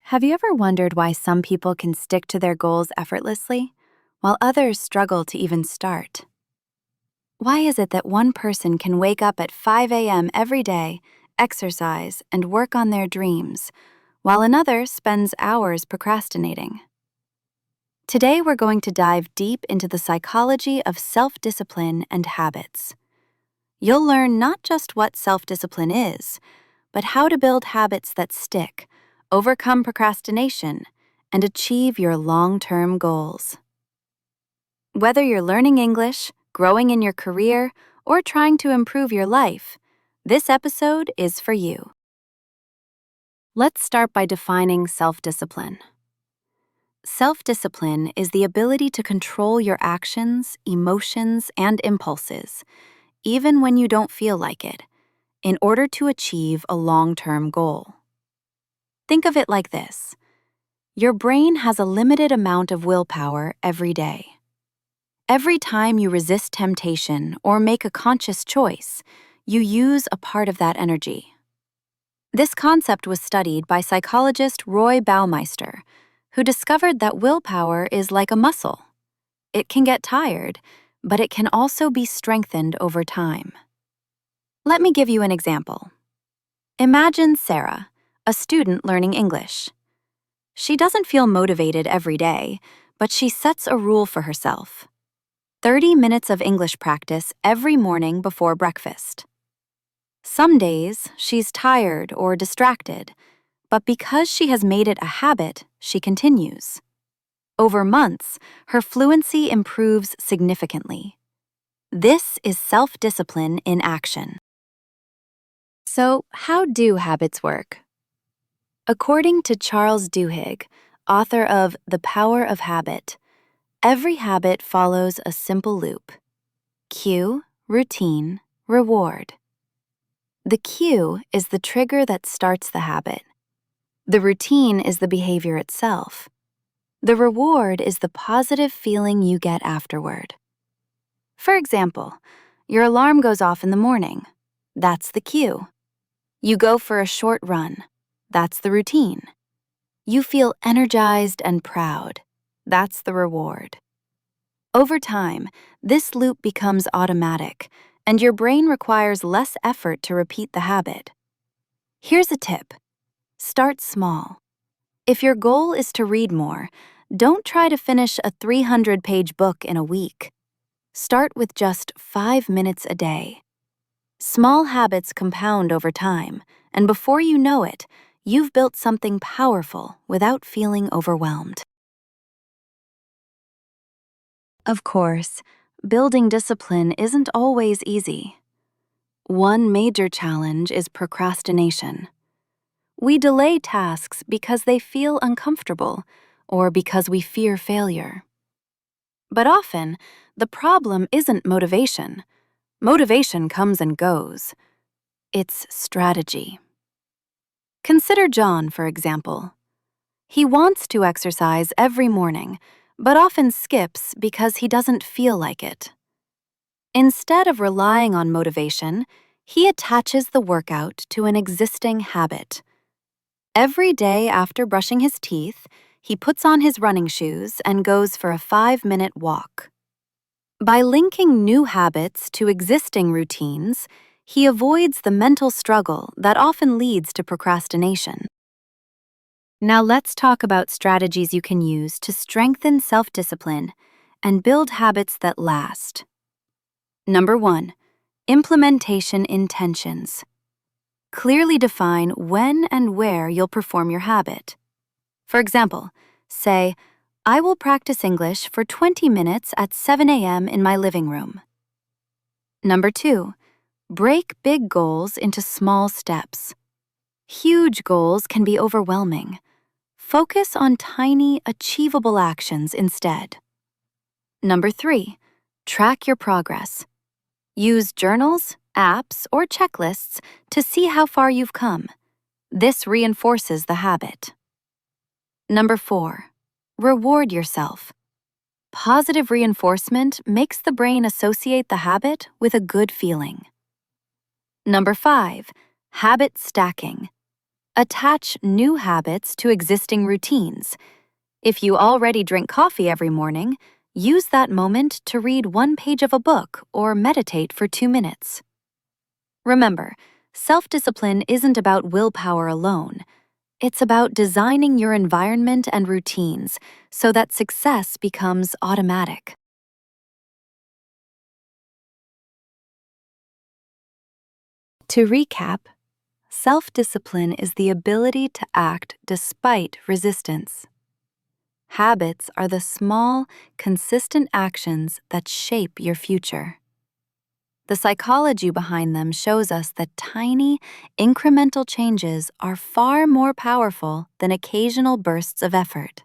Have you ever wondered why some people can stick to their goals effortlessly, while others struggle to even start? Why is it that one person can wake up at 5 a.m. every day, exercise, and work on their dreams, while another spends hours procrastinating? Today, we're going to dive deep into the psychology of self-discipline and habits. You'll learn not just what self-discipline is, but how to build habits that stick, overcome procrastination, and achieve your long-term goals. Whether you're learning English, growing in your career, or trying to improve your life, this episode is for you. Let's start by defining self-discipline. Self-discipline is the ability to control your actions, emotions, and impulses, even when you don't feel like it, in order to achieve a long-term goal. Think of it like this. Your brain has a limited amount of willpower every day. Every time you resist temptation or make a conscious choice, you use a part of that energy. This concept was studied by psychologist Roy Baumeister, who discovered that willpower is like a muscle. It can get tired, but it can also be strengthened over time. Let me give you an example. Imagine Sarah, a student learning English. She doesn't feel motivated every day, but she sets a rule for herself. 30 minutes of English practice every morning before breakfast. Some days, she's tired or distracted, but because she has made it a habit, she continues. Over months, her fluency improves significantly. This is self-discipline in action. So, how do habits work? According to Charles Duhigg, author of The Power of Habit, every habit follows a simple loop. Cue, routine, reward. The cue is the trigger that starts the habit. The routine is the behavior itself. The reward is the positive feeling you get afterward. For example, your alarm goes off in the morning. That's the cue. You go for a short run. That's the routine. You feel energized and proud. That's the reward. Over time, this loop becomes automatic, and your brain requires less effort to repeat the habit. Here's a tip. Start small. If your goal is to read more, don't try to finish a 300-page book in a week. Start with just 5 minutes a day. Small habits compound over time, and before you know it, you've built something powerful without feeling overwhelmed. Of course, building discipline isn't always easy. One major challenge is procrastination. We delay tasks because they feel uncomfortable or because we fear failure. But often, the problem isn't motivation. Motivation comes and goes. It's strategy. Consider John, for example. He wants to exercise every morning, but often skips because he doesn't feel like it. Instead of relying on motivation, he attaches the workout to an existing habit. Every day after brushing his teeth, he puts on his running shoes and goes for a 5-minute walk. By linking new habits to existing routines, he avoids the mental struggle that often leads to procrastination. Now let's talk about strategies you can use to strengthen self-discipline and build habits that last. Number 1, implementation intentions. Clearly define when and where you'll perform your habit. For example, say, I will practice English for 20 minutes at 7 a.m. in my living room. Number 2, break big goals into small steps. Huge goals can be overwhelming. Focus on tiny, achievable actions instead. Number 3, track your progress. Use journals, apps, or checklists to see how far you've come. This reinforces the habit. Number 4, reward yourself. Positive reinforcement makes the brain associate the habit with a good feeling. Number 5, habit stacking. Attach new habits to existing routines. If you already drink coffee every morning, use that moment to read one page of a book or meditate for 2 minutes. Remember, self-discipline isn't about willpower alone. It's about designing your environment and routines so that success becomes automatic. To recap, self-discipline is the ability to act despite resistance. Habits are the small, consistent actions that shape your future. The psychology behind them shows us that tiny, incremental changes are far more powerful than occasional bursts of effort.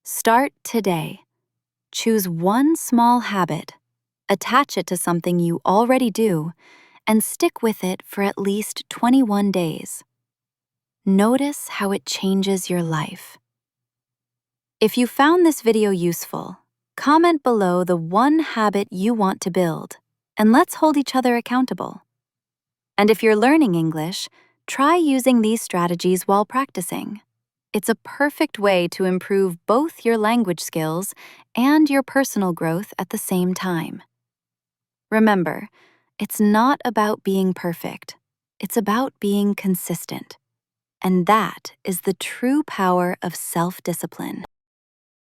Start today. Choose one small habit, attach it to something you already do, and stick with it for at least 21 days. Notice how it changes your life. If you found this video useful, comment below the one habit you want to build, and let's hold each other accountable. And if you're learning English, try using these strategies while practicing. It's a perfect way to improve both your language skills and your personal growth at the same time. Remember, it's not about being perfect. It's about being consistent. And that is the true power of self-discipline.